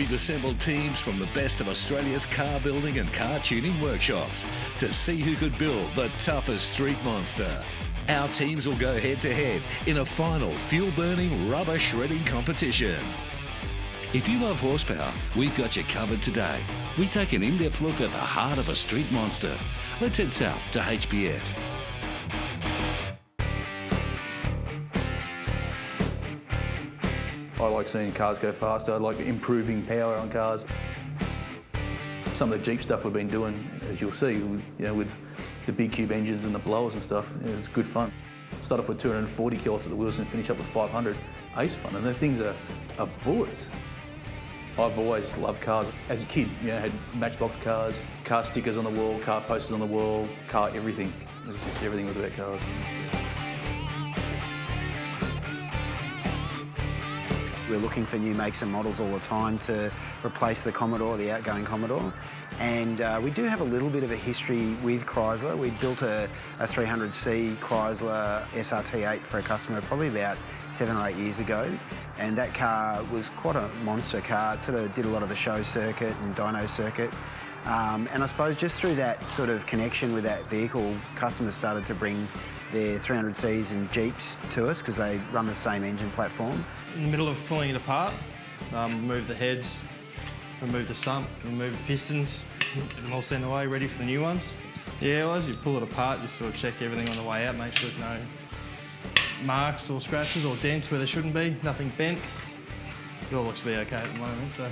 We've assembled teams from the best of Australia's car building and car tuning workshops to see who could build the toughest street monster. Our teams will go head-to-head in a final fuel-burning, rubber-shredding competition. If you love horsepower, we've got you covered today. We take an in-depth look at the heart of a street monster. Let's head south to HBF. I like seeing cars go faster. I like improving power on cars. Some of the Jeep stuff we've been doing, as you'll see, with the big cube engines and the blowers and stuff, it's good fun. Start off with 240 kilowatts at the wheels and finish up with 500. Ace fun, and the things are bullets. I've always loved cars. As a kid, had Matchbox cars, car stickers on the wall, car posters on the wall, car everything. Everything was about cars. We're looking for new makes and models all the time to replace the Commodore, the outgoing Commodore. And we do have a little bit of a history with Chrysler. We built a 300C Chrysler SRT8 for a customer probably about 7 or 8 years ago. And that car was quite a monster car. It sort of did a lot of the show circuit and dyno circuit. And I suppose just through that sort of connection with that vehicle, customers started to bring their 300Cs and Jeeps to us because they run the same engine platform. In the middle of pulling it apart, remove the heads, remove the sump, remove the pistons, get them all sent away, ready for the new ones. Yeah, well, as you pull it apart, you sort of check everything on the way out, make sure there's no marks or scratches or dents where there shouldn't be, nothing bent. It all looks to be okay at the moment, so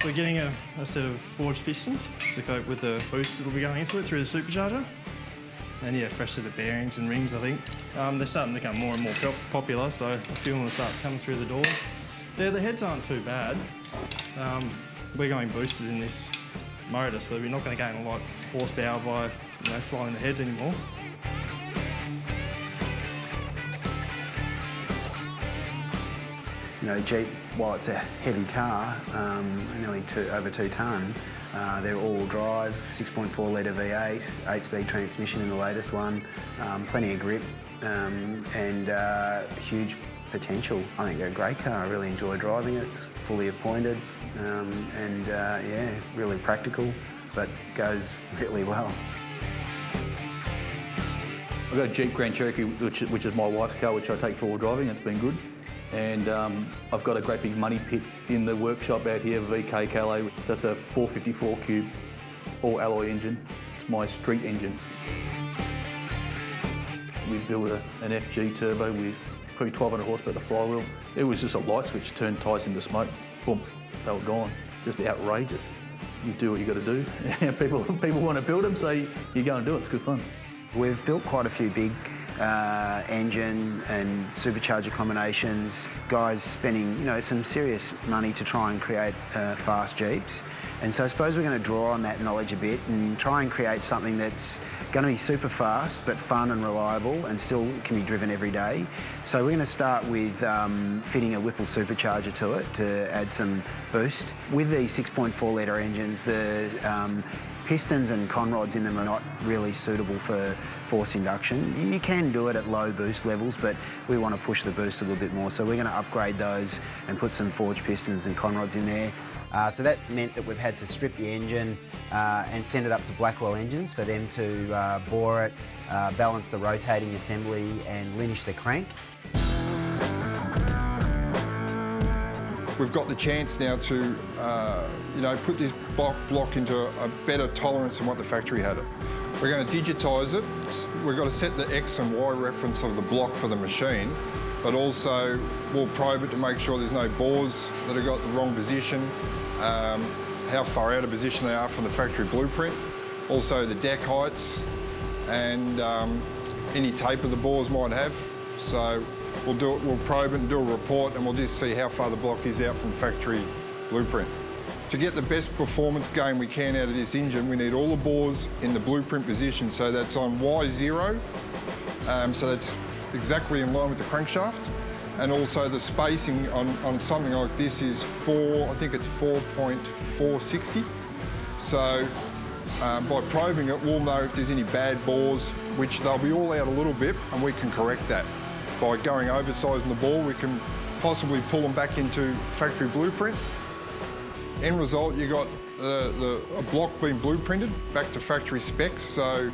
we're getting a set of forged pistons to cope with the boost that'll be going into it through the supercharger. And yeah, fresh set of bearings and rings, I think. They're starting to become more and more popular, so a few of them will start coming through the doors. Yeah, the heads aren't too bad. We're going boosted in this motor, so we're not going to gain a lot of horsepower by flying the heads anymore. Jeep, while it's a heavy car, nearly over 2 tonne, they're all-wheel drive, 6.4 litre V8, 8-speed transmission in the latest one, plenty of grip and huge potential. I think they're a great car. I really enjoy driving it. It's fully appointed and really practical, but goes really well. I've got a Jeep Grand Cherokee, which is my wife's car, which I take for all driving. It's been good. And I've got a great big money pit in the workshop out here, VK Calais. So that's a 454 cube, all alloy engine. It's my street engine. We built an FG turbo with probably 1,200 horsepower at the flywheel. It was just a light switch, turned tyres into smoke. Boom, they were gone. Just outrageous. You do what you got to do. People want to build them, so you go and do it. It's good fun. We've built quite a few big engine and supercharger combinations. Guys spending, some serious money to try and create fast Jeeps. And so I suppose we're going to draw on that knowledge a bit and try and create something that's going to be super fast but fun and reliable and still can be driven every day. So we're going to start with fitting a Whipple supercharger to it to add some boost. With these 6.4 litre engines, the pistons and conrods in them are not really suitable for forced induction. You can do it at low boost levels, but we want to push the boost a little bit more. So we're going to upgrade those and put some forged pistons and conrods in there. So that's meant that we've had to strip the engine and send it up to Blackwell Engines for them to bore it, balance the rotating assembly and linish the crank. We've got the chance now to, put this block into a better tolerance than what the factory had it. We're going to digitise it. We've got to set the X and Y reference of the block for the machine, but also we'll probe it to make sure there's no bores that have got the wrong position, how far out of position they are from the factory blueprint, also the deck heights and any taper the bores might have. So we'll probe it and do a report, and we'll just see how far the block is out from factory blueprint. To get the best performance gain we can out of this engine, we need all the bores in the blueprint position, so that's on Y0, so that's exactly in line with the crankshaft, and also the spacing on something like this is 4.460. So by probing it, we'll know if there's any bad bores, which they'll be all out a little bit, and we can correct that. By going oversizing the bore, we can possibly pull them back into factory blueprint. End result, you got a block being blueprinted back to factory specs, so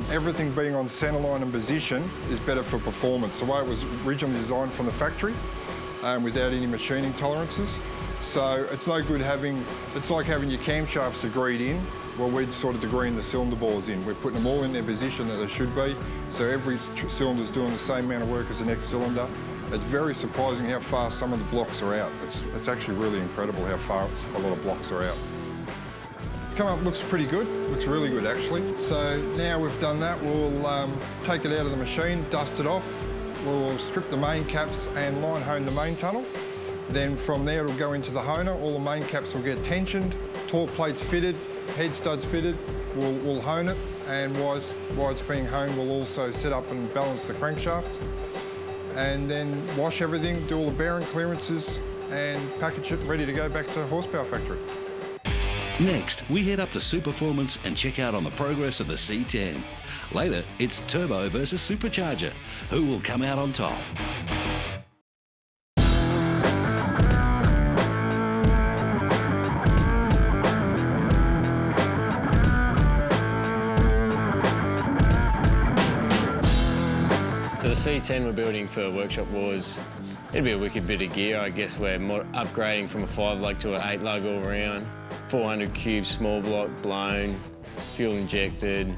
everything being on centerline and position is better for performance. The way it was originally designed from the factory, without any machining tolerances. So it's no good it's like having your camshafts degreed in. Well, we're sort of degreeing the cylinder bores in. We're putting them all in their position that they should be. So every cylinder's doing the same amount of work as the next cylinder. It's very surprising how fast some of the blocks are out. It's actually really incredible how far a lot of blocks are out. It's come up, looks pretty good. Looks really good actually. So now we've done that, we'll take it out of the machine, dust it off. We'll strip the main caps and line hone the main tunnel. Then from there it'll go into the honer. All the main caps will get tensioned, torque plates fitted, head studs fitted. We'll hone it, and while it's being honed, we'll also set up and balance the crankshaft. And then wash everything, do all the bearing clearances, and package it ready to go back to Horsepower Factory. Next, we head up to Superformance and check out on the progress of the C10. Later, it's Turbo versus Supercharger. Who will come out on top? So the C10 we're building for Workshop Wars, it'd be a wicked bit of gear. I guess we're upgrading from a 5-lug to an 8-lug all around. 400 cube small block blown, fuel injected,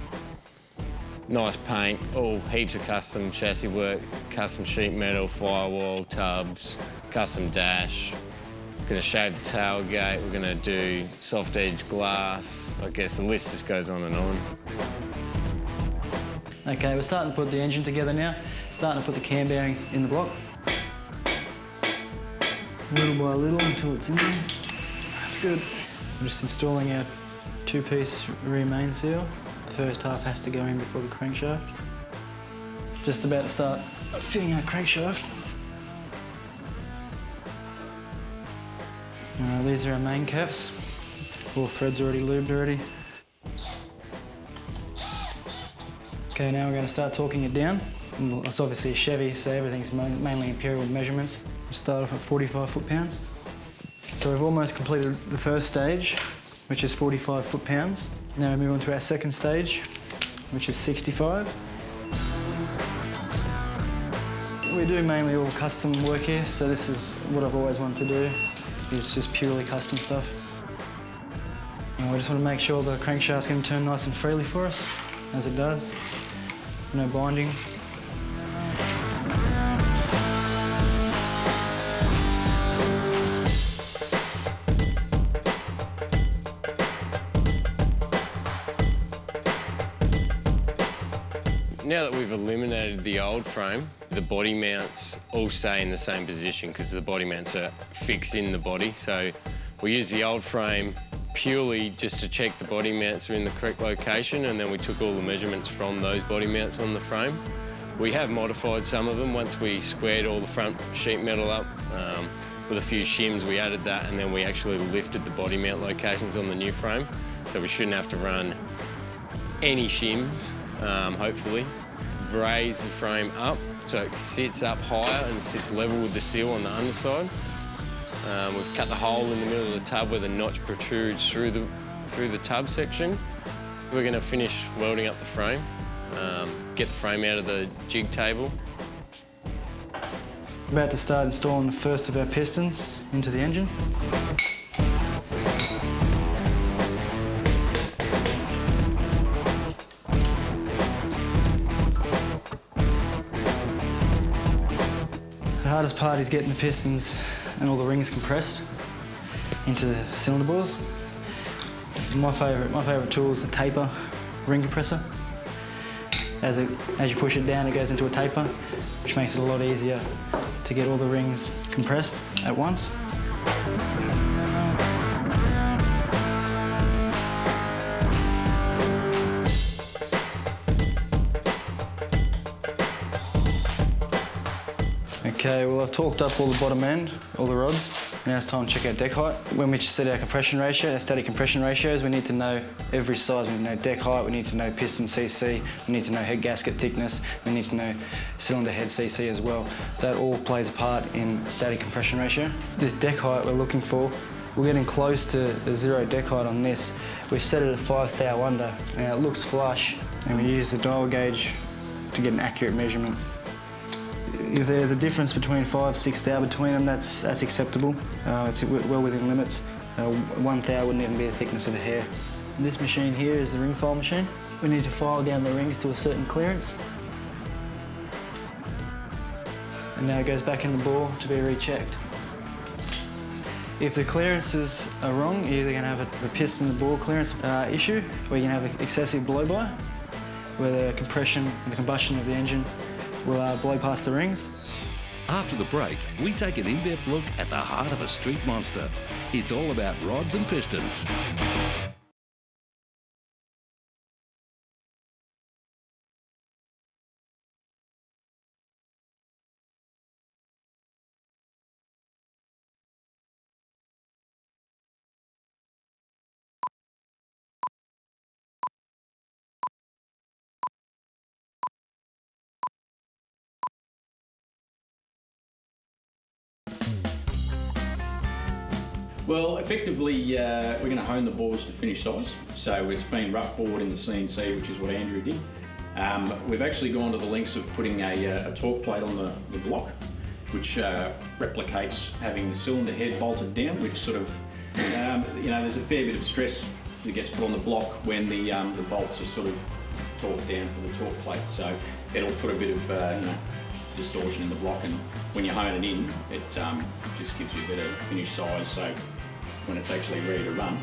nice paint, all heaps of custom chassis work, custom sheet metal, firewall, tubs, custom dash. We're going to shave the tailgate, we're going to do soft edge glass. I guess the list just goes on and on. Okay, we're starting to put the engine together now. Starting to put the cam bearings in the block. Little by little until it's in there. That's good. We're just installing our 2-piece rear main seal. The first half has to go in before the crankshaft. Just about to start fitting our crankshaft. These are our main caps. All threads already lubed already. Okay, now we're going to start torquing it down. It's obviously a Chevy, so everything's mainly imperial measurements. We'll start off at 45 foot-pounds. So we've almost completed the first stage, which is 45 foot-pounds. Now we move on to our second stage, which is 65. We do mainly all custom work here, so this is what I've always wanted to do, is just purely custom stuff. And we just want to make sure the crankshaft's going to turn nice and freely for us, as it does. No binding. Now that we've eliminated the old frame, the body mounts all stay in the same position because the body mounts are fixed in the body. So we use the old frame purely just to check the body mounts are in the correct location, and then we took all the measurements from those body mounts on the frame. We have modified some of them. Once we squared all the front sheet metal up with a few shims, we added that, and then we actually lifted the body mount locations on the new frame. So we shouldn't have to run any shims, hopefully. We've raised the frame up so it sits up higher and sits level with the seal on the underside. We've cut the hole in the middle of the tub where the notch protrudes through the tub section. We're going to finish welding up the frame, get the frame out of the jig table. About to start installing the first of our pistons into the engine. The hardest part is getting the pistons and all the rings compressed into the cylinder bores. My favourite tool is the taper ring compressor. As you push it down, it goes into a taper, which makes it a lot easier to get all the rings compressed at once. Okay, well I've torqued up all the bottom end, all the rods. Now it's time to check our deck height. When we set our compression ratio, our static compression ratios, we need to know every size. We need to know deck height, we need to know piston CC, we need to know head gasket thickness, we need to know cylinder head CC as well. That all plays a part in static compression ratio. This deck height we're looking for We're getting close to the 0 deck height on this. We've set it at 5 thou under. Now it looks flush, and we use the dial gauge to get an accurate measurement. If there's a difference between 5, 6 thou between them, that's acceptable. It's well within limits. 1 thou wouldn't even be the thickness of a hair. This machine here is the ring file machine. We need to file down the rings to a certain clearance. And now it goes back in the bore to be rechecked. If the clearances are wrong, you're either going to have a piston and bore clearance issue, or you're going to have excessive blow-by, where the compression and the combustion of the engine will blow past the rings. After the break, we take an in-depth look at the heart of a street monster. It's all about rods and pistons. Well, effectively, we're going to hone the bores to finish size. So it's been rough bored in the CNC, which is what Andrew did. We've actually gone to the lengths of putting a torque plate on the block, which replicates having the cylinder head bolted down, which sort of, there's a fair bit of stress that gets put on the block when the bolts are sort of torqued down for the torque plate. So it'll put a bit of, distortion in the block, and when you hone it in, it just gives you a better finish size. So when it's actually ready to run,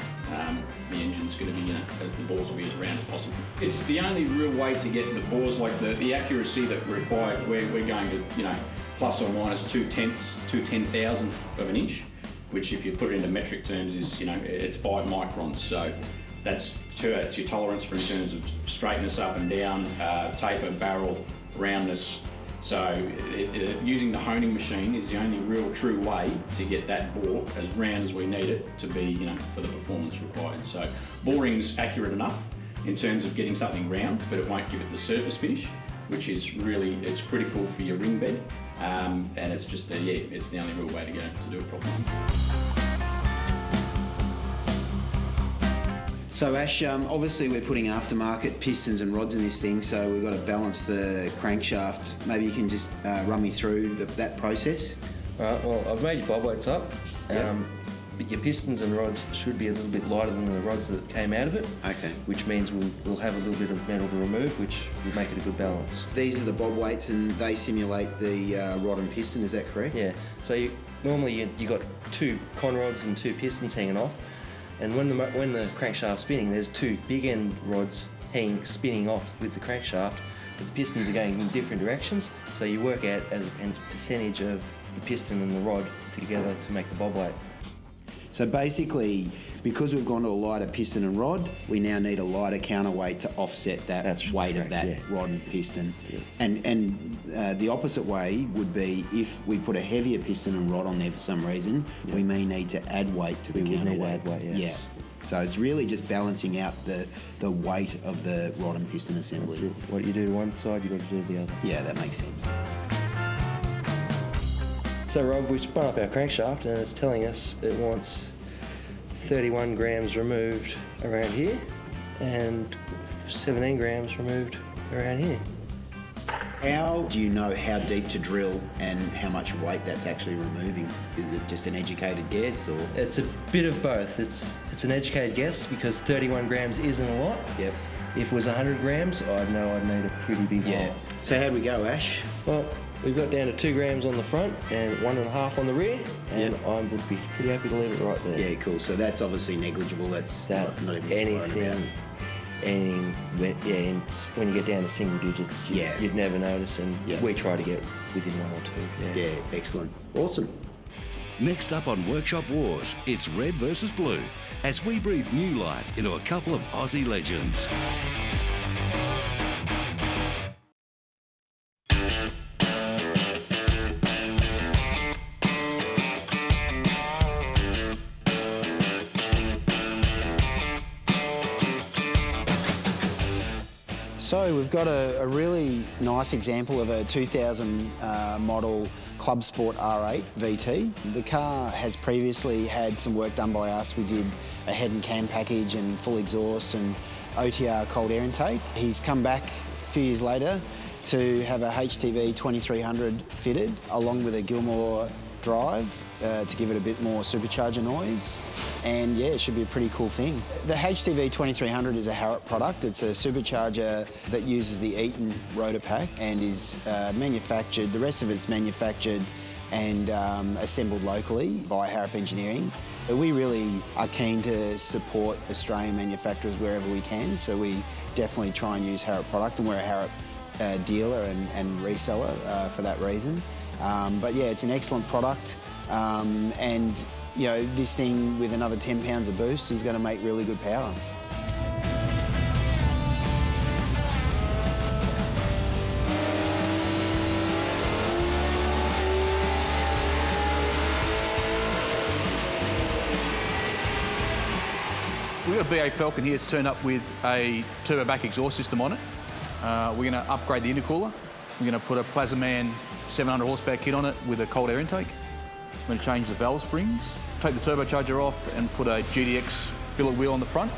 the engine's going to be, the bores will be as round as possible. It's the only real way to get the bores, like the accuracy that we're required. We're going to, plus or minus 2/10,000th of an inch, which if you put it into metric terms is, it's 5 microns. So that's your tolerance for in terms of straightness up and down, taper, barrel, roundness. So using the honing machine is the only real true way to get that bore as round as we need it to be, for the performance required. So boring's accurate enough in terms of getting something round, but it won't give it the surface finish, which is really, it's critical for your ring bed. And it's just, it's the only real way to go to do it properly. So Ash, obviously we're putting aftermarket pistons and rods in this thing, so we've got to balance the crankshaft. Maybe you can just run me through that process. Right, well, I've made your bob weights up, Yep. but your pistons and rods should be a little bit lighter than the rods that came out of it. Okay. Which means we'll have a little bit of metal to remove, which will make it a good balance. These are the bob weights and they simulate the rod and piston, is that correct? Yeah, so normally you got 2 con rods and 2 pistons hanging off. And when the crankshaft's spinning, there's 2 big end rods spinning off with the crankshaft, but the pistons are going in different directions. So you work out as a percentage of the piston and the rod together to make the bob weight. So basically, because we've gone to a lighter piston and rod, we now need a lighter counterweight to offset that weight of that rod and piston. Yeah. And the opposite way would be if we put a heavier piston and rod on there for some reason, we may need to add weight to the counterweight. We would need to add weight, yes. Yeah. So it's really just balancing out the weight of the rod and piston assembly. That's it. What you do to one side, you've got to do to the other. Yeah, that makes sense. So Rob, we've spun up our crankshaft and it's telling us it wants 31 grams removed around here and 17 grams removed around here. How do you know how deep to drill and how much weight that's actually removing? Is it just an educated guess, or? It's a bit of both. It's an educated guess because 31 grams isn't a lot. Yep. If it was 100 grams, I'd know I'd need a pretty big hole. So how'd we go, Ash? Well, we've got down to 2 grams on the front and 1.5 on the rear, and I would be pretty happy to leave it right there. Yeah, cool. So that's obviously negligible. That's not even anything. When you get down to single digits, you'd never notice, and we try to get within 1 or 2. Yeah, excellent. Awesome. Next up on Workshop Wars, it's red versus blue, as we breathe new life into a couple of Aussie legends. So we've got a really nice example of a 2000 model Club Sport R8 VT. The car has previously had some work done by us. We did a head and cam package and full exhaust and OTR cold air intake. He's come back a few years later to have a HTV 2300 fitted along with a Gilmore drive to give it a bit more supercharger noise, and yeah, it should be a pretty cool thing. The HTV 2300 is a Harrop product. It's a supercharger that uses the Eaton rotor pack and is manufactured, the rest of it's manufactured and assembled locally by Harrop Engineering. But we really are keen to support Australian manufacturers wherever we can, so we definitely try and use Harrop product, and we're a Harrop dealer and reseller for that reason. But yeah, it's an excellent product, and you know, this thing with another 10 pounds of boost is going to make really good power. We've got a BA Falcon here. It's turned up with a turbo back exhaust system on it. We're going to upgrade the intercooler. We're going to put a Plazaman 700 horsepower kit on it with a cold air intake. We're going to change the valve springs, take the turbocharger off and put a GDX billet wheel on the front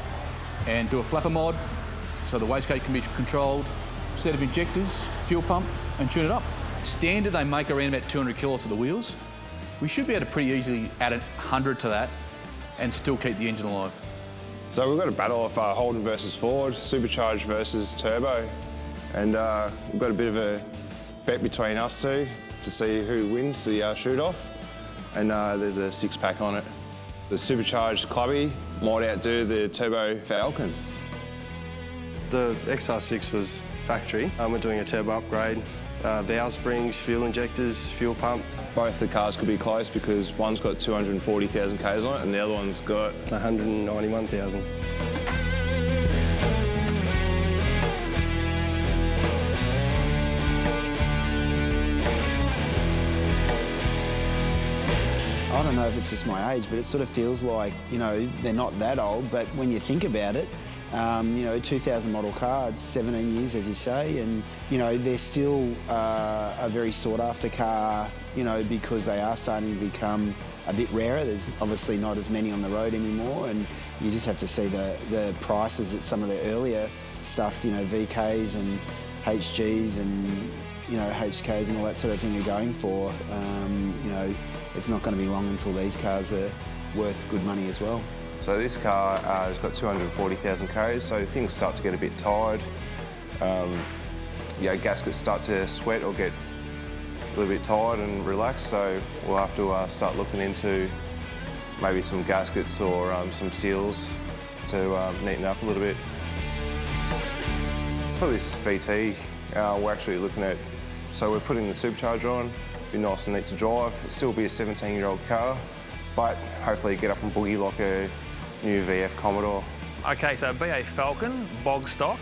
and do a flapper mod so the wastegate can be controlled, set of injectors, fuel pump and tune it up. Standard, they make around about 200 kilowatts of the wheels. We should be able to pretty easily add 100 to that and still keep the engine alive. So we've got a battle of Holden versus Ford, supercharged versus turbo, and we've got a bit of a bet between us two to see who wins the shoot-off, and there's a six-pack on it. The supercharged Clubby might outdo the turbo Falcon. The XR6 was factory. We're doing a turbo upgrade. Valve springs, fuel injectors, fuel pump. Both the cars could be close because one's got 240,000 Ks on it and the other one's got 191,000. I don't know if it's just my age, but it sort of feels like, you know, they're not that old, but when you think about it, you know, 2000 model car, it's 17 years, as you say, and, you know, they're still a very sought-after car, you know, because they are starting to become a bit rarer. There's obviously not as many on the road anymore, and you just have to see the prices that some of the earlier stuff, you know, VKs and HGs and, you know, HKs and all that sort of thing are going for. You know, it's not going to be long until these cars are worth good money as well. So this car has got 240,000 Ks, so things start to get a bit tired. Yeah, gaskets start to sweat or get a little bit tired and relaxed, so we'll have to start looking into maybe some gaskets or some seals to neaten up a little bit. For this VT, we're actually looking at, so we're putting the supercharger on, be nice and neat to drive. It'll still be a 17-year-old car, but hopefully get up and boogie like a new VF Commodore. Okay, so BA Falcon, bog stock,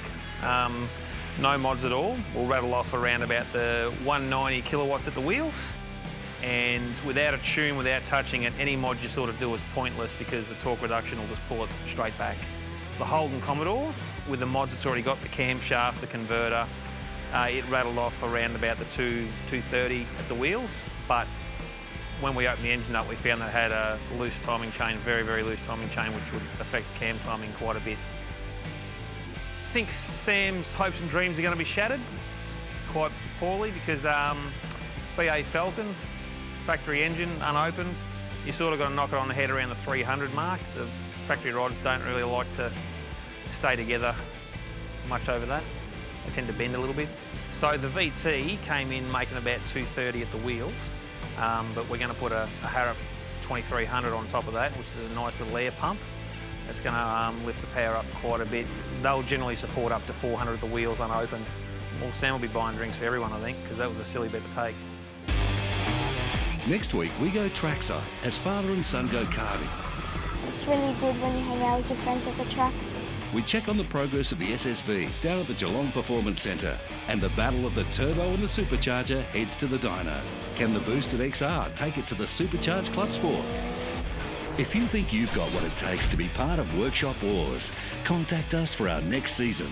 no mods at all. We'll rattle off around about the 190 kilowatts at the wheels, and without a tune, without touching it, any mod you sort of do is pointless because the torque reduction will just pull it straight back. The Holden Commodore, with the mods it's already got, the camshaft, the converter, it rattled off around about the 230 at the wheels, but when we opened the engine up, we found that it had a loose timing chain, very, very loose timing chain, which would affect cam timing quite a bit. I think Sam's hopes and dreams are going to be shattered quite poorly because BA Falcon, factory engine, unopened, you sort of got to knock it on the head around the 300 mark. The factory rods don't really like to stay together much over that. They tend to bend a little bit. So the VT came in making about 230 at the wheels. But we're going to put a Harrop 2300 on top of that, which is a nice little air pump. It's going to lift the power up quite a bit. They'll generally support up to 400 at the wheels unopened. Well, Sam will be buying drinks for everyone, I think, because that was a silly bet to take. Next week, we go trackside as father and son go karting. It's really good when you hang out with your friends at the track. We check on the progress of the SSV down at the Geelong Performance Centre, and the battle of the turbo and the supercharger heads to the dyno. Can the boosted XR take it to the supercharged Club Sport? If you think you've got what it takes to be part of Workshop Wars, contact us for our next season.